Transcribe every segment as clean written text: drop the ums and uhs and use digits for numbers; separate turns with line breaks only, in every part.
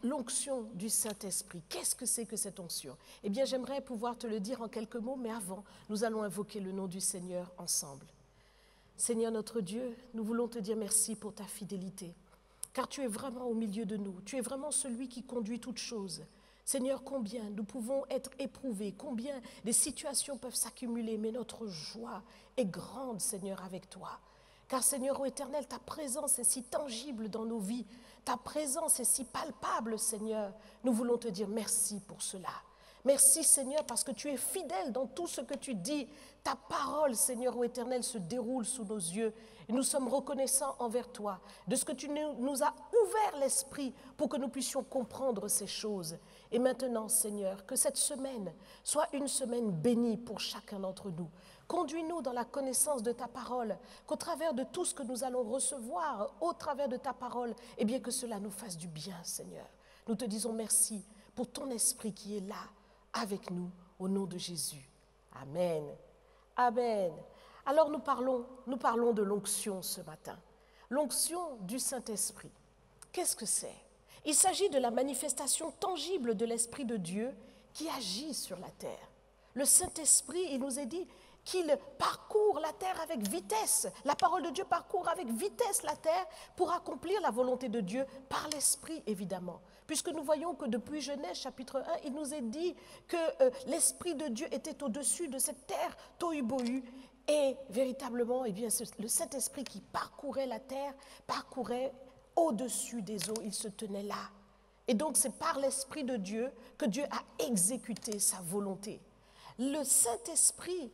L'onction du Saint-Esprit, qu'est-ce que c'est que cette onction? Eh bien, j'aimerais pouvoir te le dire en quelques mots, mais avant, nous allons invoquer le nom du Seigneur ensemble. Seigneur notre Dieu, nous voulons te dire merci pour ta fidélité, car tu es vraiment au milieu de nous, tu es vraiment celui qui conduit toutes choses. Seigneur, combien nous pouvons être éprouvés, combien des situations peuvent s'accumuler, mais notre joie est grande, Seigneur, avec toi. Car Seigneur, ô Éternel, ta présence est si tangible dans nos vies, ta présence est si palpable, Seigneur. Nous voulons te dire merci pour cela. Merci, Seigneur, parce que tu es fidèle dans tout ce que tu dis. Ta parole, Seigneur, ô Éternel, se déroule sous nos yeux. Et nous sommes reconnaissants envers toi de ce que tu nous as ouvert l'esprit pour que nous puissions comprendre ces choses. Et maintenant, Seigneur, que cette semaine soit une semaine bénie pour chacun d'entre nous. Conduis-nous dans la connaissance de ta parole, qu'au travers de tout ce que nous allons recevoir, au travers de ta parole, eh bien que cela nous fasse du bien, Seigneur. Nous te disons merci pour ton esprit qui est là, avec nous, au nom de Jésus. Amen. Amen. Alors nous parlons de l'onction ce matin. L'onction du Saint-Esprit. Qu'est-ce que c'est? Il s'agit de la manifestation tangible de l'Esprit de Dieu qui agit sur la terre. Le Saint-Esprit, il nous est dit qu'il parcourt la terre avec vitesse. La parole de Dieu parcourt avec vitesse la terre pour accomplir la volonté de Dieu par l'Esprit, évidemment. Puisque nous voyons que depuis Genèse chapitre 1, il nous est dit que l'Esprit de Dieu était au-dessus de cette terre tohu-bohu. Et véritablement, eh bien, le Saint-Esprit qui parcourait la terre, parcourait au-dessus des eaux, il se tenait là. Et donc c'est par l'Esprit de Dieu que Dieu a exécuté sa volonté. Le Saint-Esprit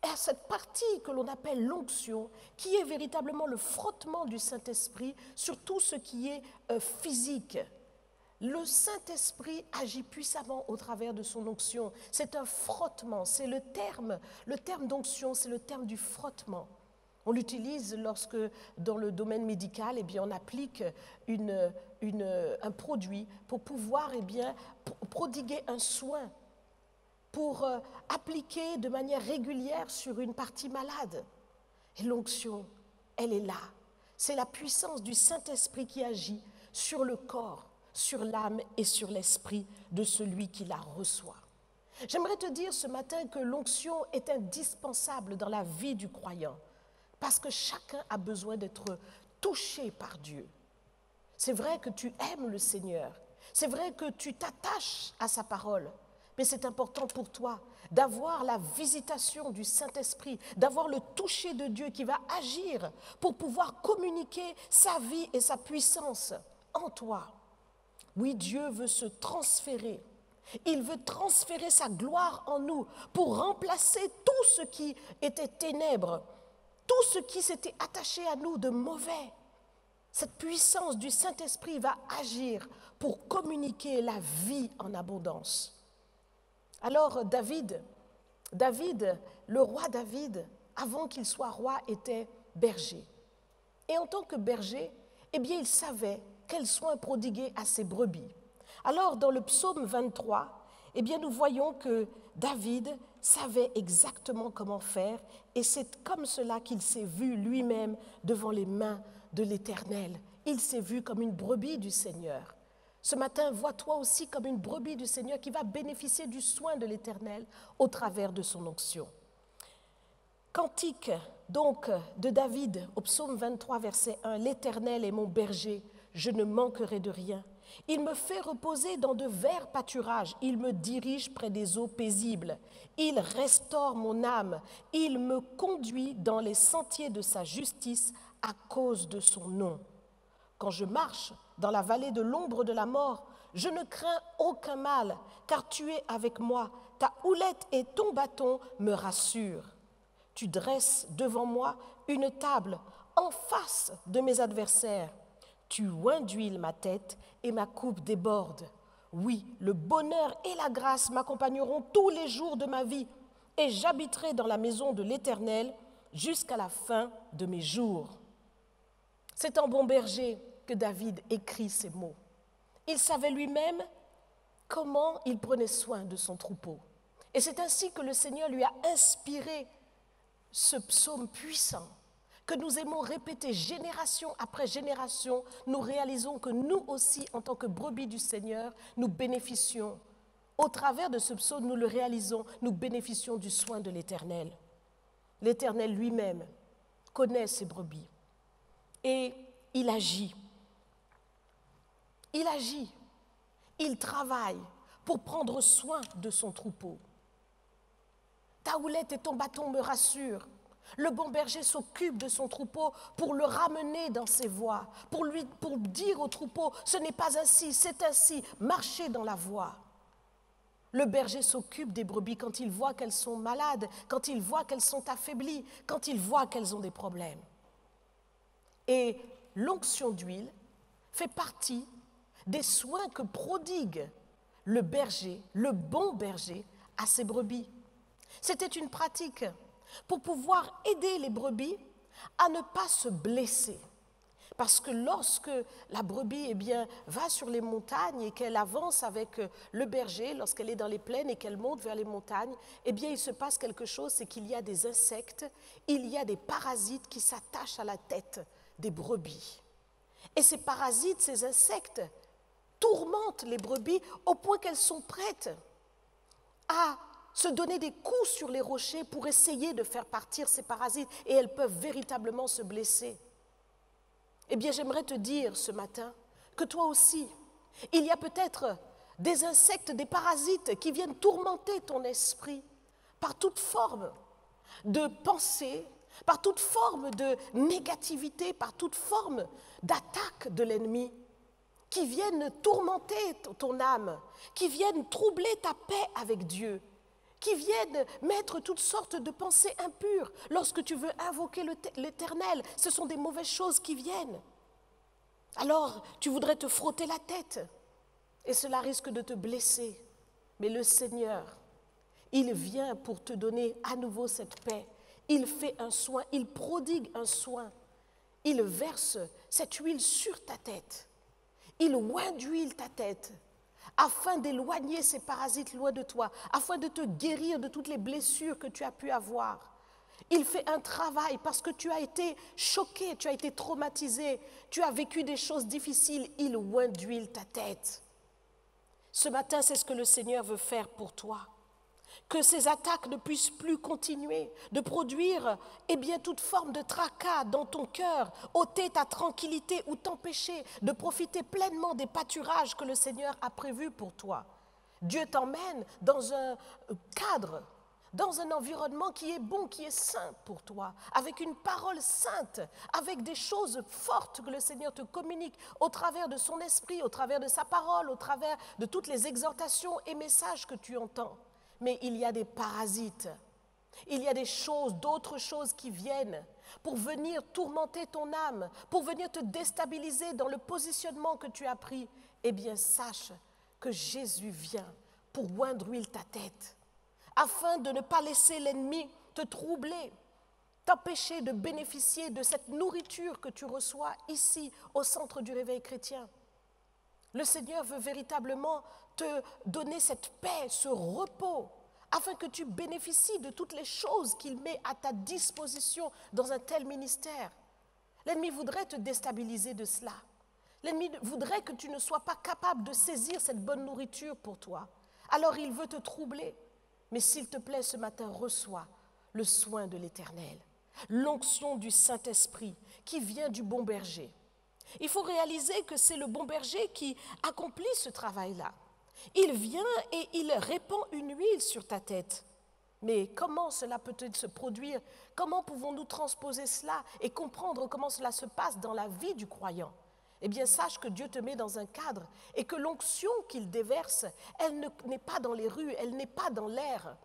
est cette partie que l'on appelle l'onction, qui est véritablement le frottement du Saint-Esprit sur tout ce qui est physique. Le Saint-Esprit agit puissamment au travers de son onction. C'est un frottement, c'est le terme d'onction, c'est le terme du frottement. On l'utilise lorsque, dans le domaine médical, eh bien, on applique un produit pour pouvoir prodiguer un soin, pour appliquer de manière régulière sur une partie malade. Et l'onction, elle est là. C'est la puissance du Saint-Esprit qui agit sur le corps, sur l'âme et sur l'esprit de celui qui la reçoit. J'aimerais te dire ce matin que l'onction est indispensable dans la vie du croyant, parce que chacun a besoin d'être touché par Dieu. C'est vrai que tu aimes le Seigneur, c'est vrai que tu t'attaches à sa parole, mais c'est important pour toi d'avoir la visitation du Saint-Esprit, d'avoir le toucher de Dieu qui va agir pour pouvoir communiquer sa vie et sa puissance en toi. Oui, Dieu veut se transférer. Il veut transférer sa gloire en nous pour remplacer tout ce qui était ténèbres, tout ce qui s'était attaché à nous de mauvais. Cette puissance du Saint-Esprit va agir pour communiquer la vie en abondance. Alors David, le roi David, avant qu'il soit roi, était berger. Et en tant que berger, eh bien, il savait quels soins prodiguer à ses brebis. Alors, dans le psaume 23, eh bien, nous voyons que David savait exactement comment faire, et c'est comme cela qu'il s'est vu lui-même devant les mains de l'Éternel. Il s'est vu comme une brebis du Seigneur. Ce matin, vois-toi aussi comme une brebis du Seigneur qui va bénéficier du soin de l'Éternel au travers de son onction. Cantique donc de David au psaume 23, verset 1, « L'Éternel est mon berger, je ne manquerai de rien. Il me fait reposer dans de verts pâturages, il me dirige près des eaux paisibles, il restaure mon âme, il me conduit dans les sentiers de sa justice à cause de son nom. Quand je marche dans la vallée de l'ombre de la mort, je ne crains aucun mal, car tu es avec moi, ta houlette et ton bâton me rassurent. Tu dresses devant moi une table en face de mes adversaires. Tu oins d'huile ma tête et ma coupe déborde. Oui, le bonheur et la grâce m'accompagneront tous les jours de ma vie et j'habiterai dans la maison de l'Éternel jusqu'à la fin de mes jours. » C'est en bon berger que David écrit ces mots. Il savait lui-même comment il prenait soin de son troupeau. Et c'est ainsi que le Seigneur lui a inspiré ce psaume puissant que nous aimons répéter génération après génération, nous réalisons que nous aussi, en tant que brebis du Seigneur, nous bénéficions. Au travers de ce psaume, nous le réalisons, nous bénéficions du soin de l'Éternel. L'Éternel lui-même connaît ses brebis et il agit. Il agit, il travaille pour prendre soin de son troupeau. Ta houlette et ton bâton me rassurent. Le bon berger s'occupe de son troupeau pour le ramener dans ses voies, pour dire au troupeau, ce n'est pas ainsi, c'est ainsi, marchez dans la voie. Le berger s'occupe des brebis quand il voit qu'elles sont malades, quand il voit qu'elles sont affaiblies, quand il voit qu'elles ont des problèmes. Et l'onction d'huile fait partie des soins que prodigue le berger, le bon berger, à ses brebis. C'était une pratique pour pouvoir aider les brebis à ne pas se blesser. Parce que lorsque la brebis va sur les montagnes et qu'elle avance avec le berger, lorsqu'elle est dans les plaines et qu'elle monte vers les montagnes, il se passe quelque chose, c'est qu'il y a des insectes, il y a des parasites qui s'attachent à la tête des brebis. Et ces parasites, ces insectes, tourmentent les brebis au point qu'elles sont prêtes à se donner des coups sur les rochers pour essayer de faire partir ces parasites, et elles peuvent véritablement se blesser. Eh bien, j'aimerais te dire ce matin que toi aussi, il y a peut-être des insectes, des parasites qui viennent tourmenter ton esprit par toute forme de pensée, par toute forme de négativité, par toute forme d'attaque de l'ennemi, qui viennent tourmenter ton âme, qui viennent troubler ta paix avec Dieu, qui viennent mettre toutes sortes de pensées impures. Lorsque tu veux invoquer l'Éternel, ce sont des mauvaises choses qui viennent. Alors, tu voudrais te frotter la tête, et cela risque de te blesser. Mais le Seigneur, il vient pour te donner à nouveau cette paix. Il fait un soin, il prodigue un soin. Il verse cette huile sur ta tête. Il oint d'huile ta tête, afin d'éloigner ces parasites loin de toi, afin de te guérir de toutes les blessures que tu as pu avoir. Il fait un travail parce que tu as été choqué, tu as été traumatisé, tu as vécu des choses difficiles. Il oint d'huile ta tête. Ce matin, c'est ce que le Seigneur veut faire pour toi. Que ces attaques ne puissent plus continuer, de produire toute forme de tracas dans ton cœur, ôter ta tranquillité ou t'empêcher de profiter pleinement des pâturages que le Seigneur a prévus pour toi. Dieu t'emmène dans un cadre, dans un environnement qui est bon, qui est sain pour toi, avec une parole sainte, avec des choses fortes que le Seigneur te communique au travers de son esprit, au travers de sa parole, au travers de toutes les exhortations et messages que tu entends. Mais il y a des parasites, il y a des choses, d'autres choses qui viennent pour venir tourmenter ton âme, pour venir te déstabiliser dans le positionnement que tu as pris. Eh bien, sache que Jésus vient pour oindre d'huile ta tête, afin de ne pas laisser l'ennemi te troubler, t'empêcher de bénéficier de cette nourriture que tu reçois ici, au centre du réveil chrétien. Le Seigneur veut véritablement te donner cette paix, ce repos, afin que tu bénéficies de toutes les choses qu'il met à ta disposition dans un tel ministère. L'ennemi voudrait te déstabiliser de cela. L'ennemi voudrait que tu ne sois pas capable de saisir cette bonne nourriture pour toi. Alors il veut te troubler. Mais s'il te plaît, ce matin, reçois le soin de l'Éternel, l'onction du Saint-Esprit qui vient du bon berger. Il faut réaliser que c'est le bon berger qui accomplit ce travail-là. Il vient et il répand une huile sur ta tête. Mais comment cela peut-il se produire? Comment pouvons-nous transposer cela et comprendre comment cela se passe dans la vie du croyant? Eh bien, sache que Dieu te met dans un cadre et que l'onction qu'il déverse, elle n'est pas dans les rues, elle n'est pas dans l'air.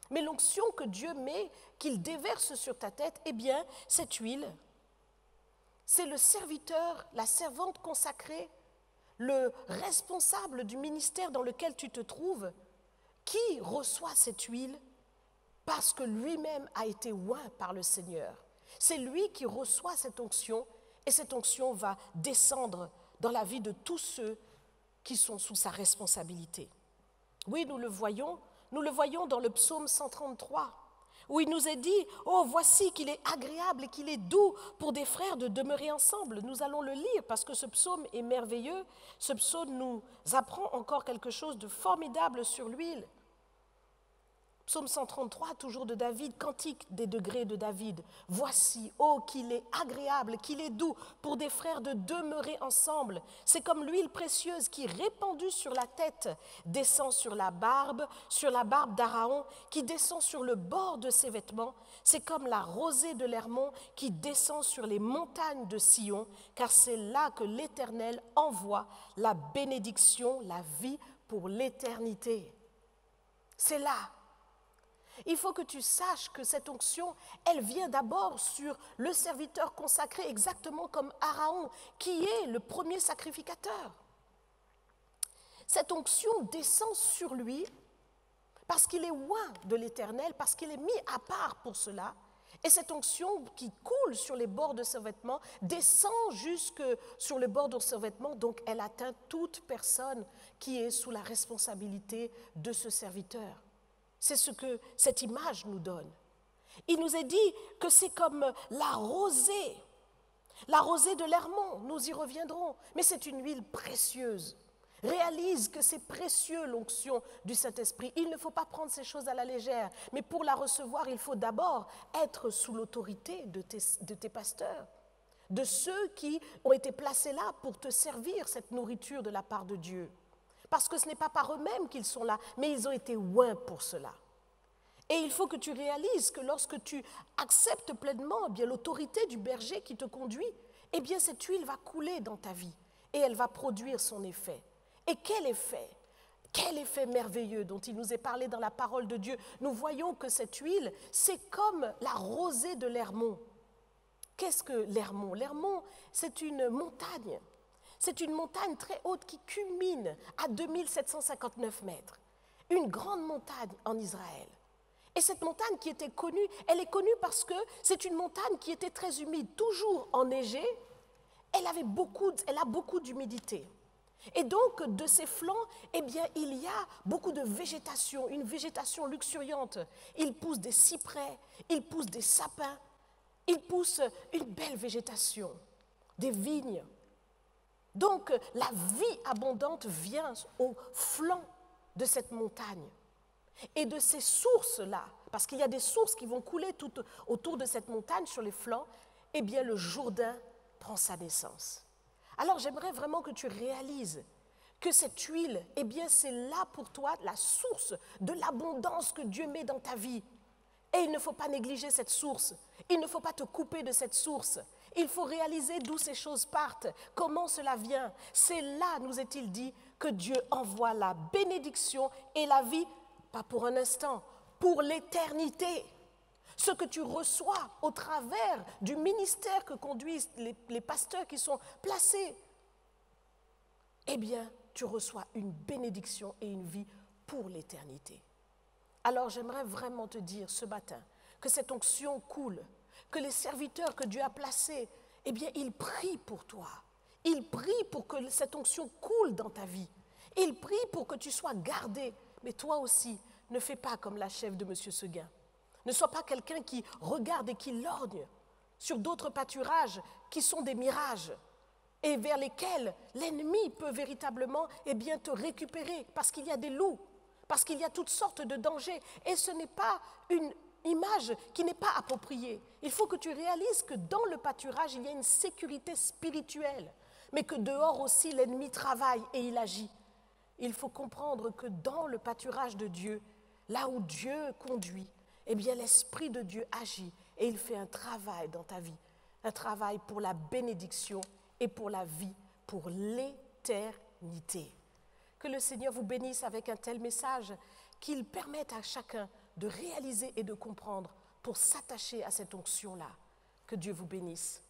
Mais l'onction que Dieu met, qu'il déverse sur ta tête, eh bien, cette huile, c'est le serviteur, la servante consacrée, le responsable du ministère dans lequel tu te trouves, qui reçoit cette huile parce que lui-même a été oint par le Seigneur. C'est lui qui reçoit cette onction et cette onction va descendre dans la vie de tous ceux qui sont sous sa responsabilité. Oui, nous le voyons dans le psaume 133. où il nous est dit, oh, voici qu'il est agréable et qu'il est doux pour des frères de demeurer ensemble. Nous allons le lire parce que ce psaume est merveilleux. Ce psaume nous apprend encore quelque chose de formidable sur l'huile. Psaume 133, toujours de David, cantique des degrés de David. Voici, oh, qu'il est agréable, qu'il est doux pour des frères de demeurer ensemble. C'est comme l'huile précieuse qui, répandue sur la tête, descend sur la barbe d'Aaron, qui descend sur le bord de ses vêtements. C'est comme la rosée de l'Hermon qui descend sur les montagnes de Sion, car c'est là que l'Éternel envoie la bénédiction, la vie pour l'éternité. C'est là. Il faut que tu saches que cette onction, elle vient d'abord sur le serviteur consacré, exactement comme Aaron, qui est le premier sacrificateur. Cette onction descend sur lui parce qu'il est oint de l'Éternel, parce qu'il est mis à part pour cela. Et cette onction qui coule sur les bords de ses vêtements descend jusque sur le bord de ses vêtements, donc elle atteint toute personne qui est sous la responsabilité de ce serviteur. C'est ce que cette image nous donne. Il nous est dit que c'est comme la rosée de l'Hermon, nous y reviendrons, mais c'est une huile précieuse. Réalise que c'est précieux l'onction du Saint-Esprit. Il ne faut pas prendre ces choses à la légère, mais pour la recevoir, il faut d'abord être sous l'autorité de tes pasteurs, de ceux qui ont été placés là pour te servir cette nourriture de la part de Dieu. Parce que ce n'est pas par eux-mêmes qu'ils sont là, mais ils ont été oints pour cela. Et il faut que tu réalises que lorsque tu acceptes pleinement l'autorité du berger qui te conduit, eh bien cette huile va couler dans ta vie et elle va produire son effet. Et quel effet? Quel effet merveilleux dont il nous est parlé dans la parole de Dieu. Nous voyons que cette huile, c'est comme la rosée de l'Hermon. Qu'est-ce que l'Hermon? L'Hermon, c'est une montagne. C'est une montagne très haute qui culmine à 2759 mètres. Une grande montagne en Israël. Et cette montagne qui était connue, elle est connue parce que c'est une montagne qui était très humide, toujours enneigée. Elle a beaucoup d'humidité. Et donc, de ses flancs, eh bien, il y a beaucoup de végétation, une végétation luxuriante. Il pousse des cyprès, il pousse des sapins, il pousse une belle végétation, des vignes. Donc, la vie abondante vient au flanc de cette montagne. Et de ces sources-là, parce qu'il y a des sources qui vont couler tout autour de cette montagne, sur les flancs, eh bien, le Jourdain prend sa naissance. Alors, j'aimerais vraiment que tu réalises que cette huile, eh bien, c'est là pour toi la source de l'abondance que Dieu met dans ta vie. Et il ne faut pas négliger cette source. Il ne faut pas te couper de cette source. Il faut réaliser d'où ces choses partent, comment cela vient. C'est là, nous est-il dit, que Dieu envoie la bénédiction et la vie, pas pour un instant, pour l'éternité. Ce que tu reçois au travers du ministère que conduisent les pasteurs qui sont placés, eh bien, tu reçois une bénédiction et une vie pour l'éternité. Alors, j'aimerais vraiment te dire ce matin que cette onction coule, que les serviteurs que Dieu a placés, eh bien, ils prient pour toi. Ils prient pour que cette onction coule dans ta vie. Ils prient pour que tu sois gardé. Mais toi aussi, ne fais pas comme la chef de M. Seguin. Ne sois pas quelqu'un qui regarde et qui lorgne sur d'autres pâturages qui sont des mirages et vers lesquels l'ennemi peut véritablement te récupérer parce qu'il y a des loups, parce qu'il y a toutes sortes de dangers. Et ce n'est pas une image qui n'est pas appropriée. Il faut que tu réalises que dans le pâturage, il y a une sécurité spirituelle, mais que dehors aussi, l'ennemi travaille et il agit. Il faut comprendre que dans le pâturage de Dieu, là où Dieu conduit, eh bien l'Esprit de Dieu agit et il fait un travail dans ta vie, un travail pour la bénédiction et pour la vie, pour l'éternité. Que le Seigneur vous bénisse avec un tel message, qu'il permette à chacun de réaliser et de comprendre pour s'attacher à cette onction-là. Que Dieu vous bénisse.